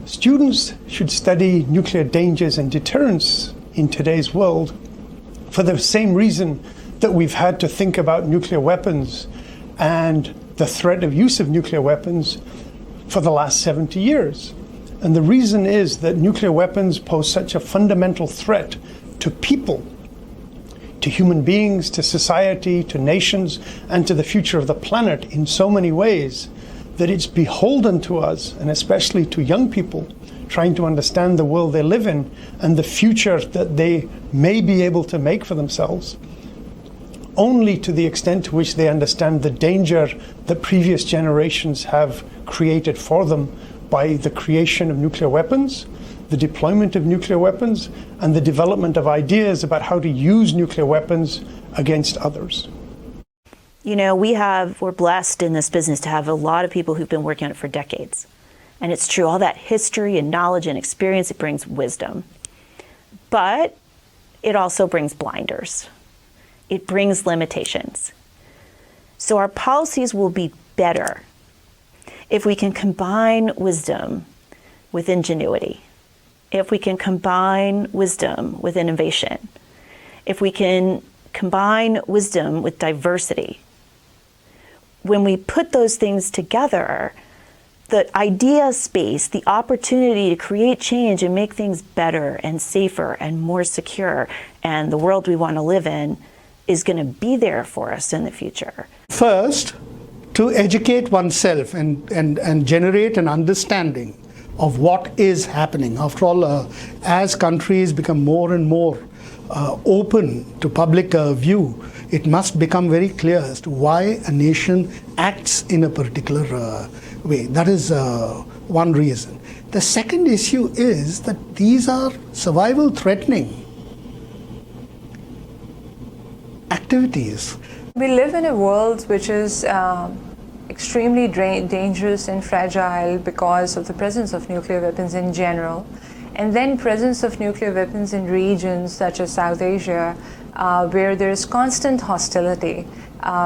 Students should study nuclear dangers and deterrence in today's world for the same reason that we've had to think about nuclear weapons and the threat of use of nuclear weapons for the last 70 years. And the reason is that nuclear weapons pose such a fundamental threat to people, to human beings, to society, to nations, and to the future of the planet in so many ways that it's beholden to us, and especially to young people trying to understand the world they live in and the future that they may be able to make for themselves, only to the extent to which they understand the danger that previous generations have created for them by the creation of nuclear weapons, the deployment of nuclear weapons, and the development of ideas about how to use nuclear weapons against others. You know, we're blessed in this business to have a lot of people who've been working on it for decades. And it's true, all that history and knowledge and experience, it brings wisdom. But it also brings blinders. It brings limitations. So our policies will be better if we can combine wisdom with ingenuity, if we can combine wisdom with innovation, if we can combine wisdom with diversity. When we put those things together, the idea space, the opportunity to create change and make things better and safer and more secure, and the world we want to live in is going to be there for us in the future. First, to educate oneself and generate an understanding of what is happening. After all, as countries become more and more open to public view, it must become very clear as to why a nation acts in a particular way. That is one reason. The second issue is that these are survival threatening activities. We live in a world which is extremely dangerous and fragile because of the presence of nuclear weapons in general, and then presence of nuclear weapons in regions such as South Asia, where there is constant hostility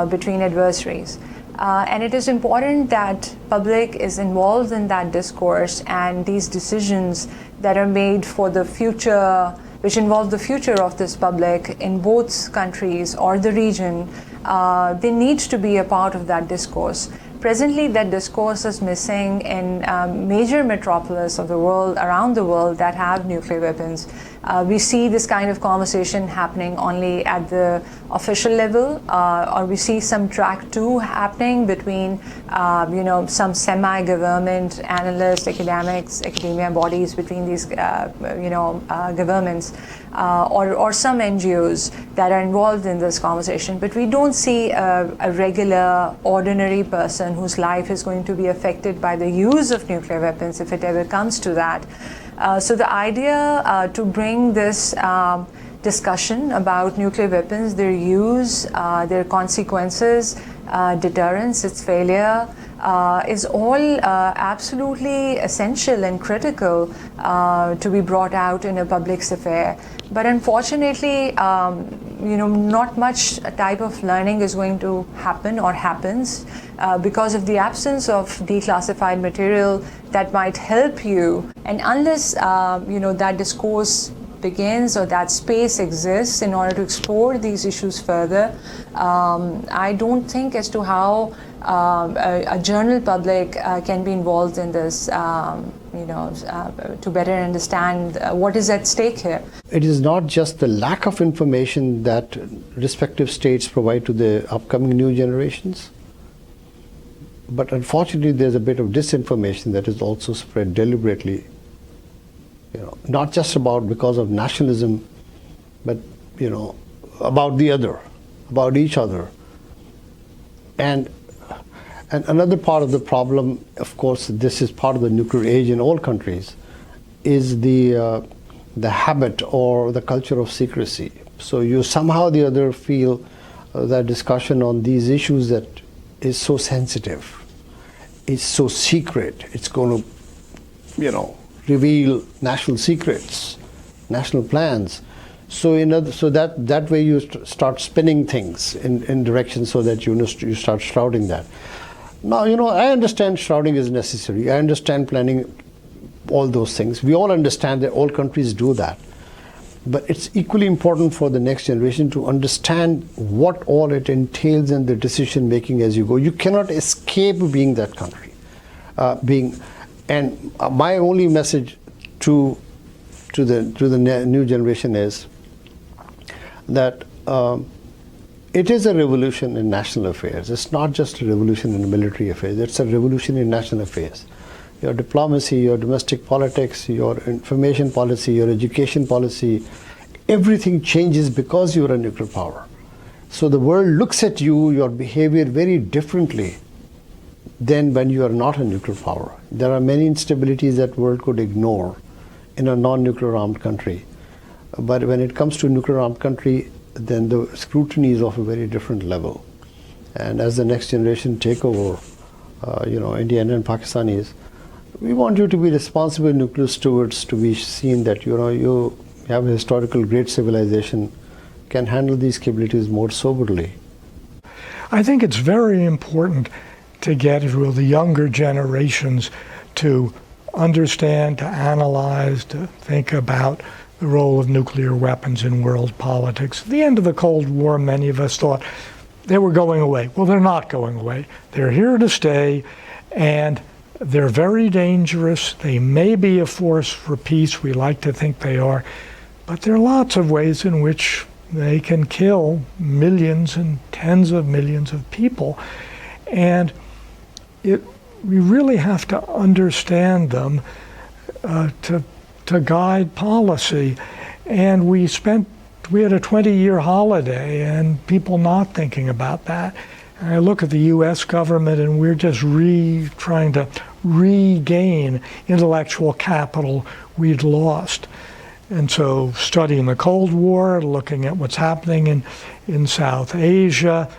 between adversaries. And it is important that public is involved in that discourse, and these decisions that are made for the future, which involve the future of this public in both countries or the region, they need to be a part of that discourse. Presently, that discourse is missing in major metropolis of the world, around the world, that have nuclear weapons. We see this kind of conversation happening only at the official level, or we see some track 2 happening between, some semi-government analysts, academia bodies between these, governments, or some NGOs that are involved in this conversation. But we don't see a regular, ordinary person whose life is going to be affected by the use of nuclear weapons if it ever comes to that. So the idea to bring this discussion about nuclear weapons, their use, their consequences, deterrence, its failure, is all absolutely essential and critical to be brought out in a public sphere. But unfortunately, not much type of learning is going to happen or happens because of the absence of declassified material that might help you. And unless, that discourse begins or that space exists in order to explore these issues further, I don't think as to how a general public can be involved in this, to better understand what is at stake here. It is not just the lack of information that respective states provide to the upcoming new generations, but unfortunately there's a bit of disinformation that is also spread deliberately, not just because of nationalism, but about the other, about each other. And another part of the problem, of course, this is part of the nuclear age in all countries, is the habit or the culture of secrecy. So you somehow or the other feel that discussion on these issues that is so sensitive, is so secret, it's going to, reveal national secrets, national plans. So that way you start spinning things in directions so that you start shrouding that. Now, I understand shrouding is necessary. I understand planning all those things. We all understand that all countries do that. But it's equally important for the next generation to understand what all it entails in the decision making as you go. You cannot escape being that country. My only message to the new generation is that it is a revolution in national affairs. It's not just a revolution in military affairs. It's a revolution in national affairs. Your diplomacy, your domestic politics, your information policy, your education policy, everything changes because you're a nuclear power. So the world looks at you, your behavior very differently than when you are not a nuclear power. There are many instabilities that the world could ignore in a non-nuclear armed country. But when it comes to a nuclear armed country, then the scrutiny is of a very different level. And as the next generation take over, Indian and Pakistanis, we want you to be responsible nuclear stewards, to be seen that you have a historical great civilization, can handle these capabilities more soberly. I think it's very important to get the younger generations to understand, to analyze, to think about the role of nuclear weapons in world politics. At the end of the Cold War, many of us thought they were going away. Well, they're not going away. They're here to stay, and they're very dangerous. They may be a force for peace. We like to think they are. But there are lots of ways in which they can kill millions and tens of millions of people. And we really have to understand them to guide policy. And we had a 20-year holiday and people not thinking about that. And I look at the US government and we're just trying to regain intellectual capital we'd lost. And so studying the Cold War, looking at what's happening in South Asia,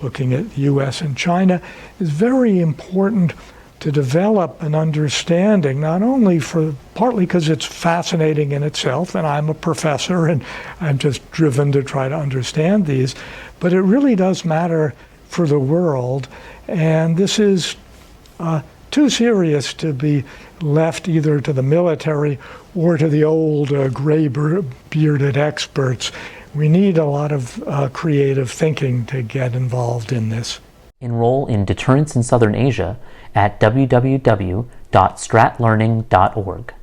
looking at the US and China, is very important to develop an understanding, not only partly because it's fascinating in itself, and I'm a professor and I'm just driven to try to understand these, but it really does matter for the world. And this is too serious to be left either to the military or to the old gray-bearded experts. We need a lot of creative thinking to get involved in this. Enroll in Deterrence in Southern Asia at www.stratlearning.org.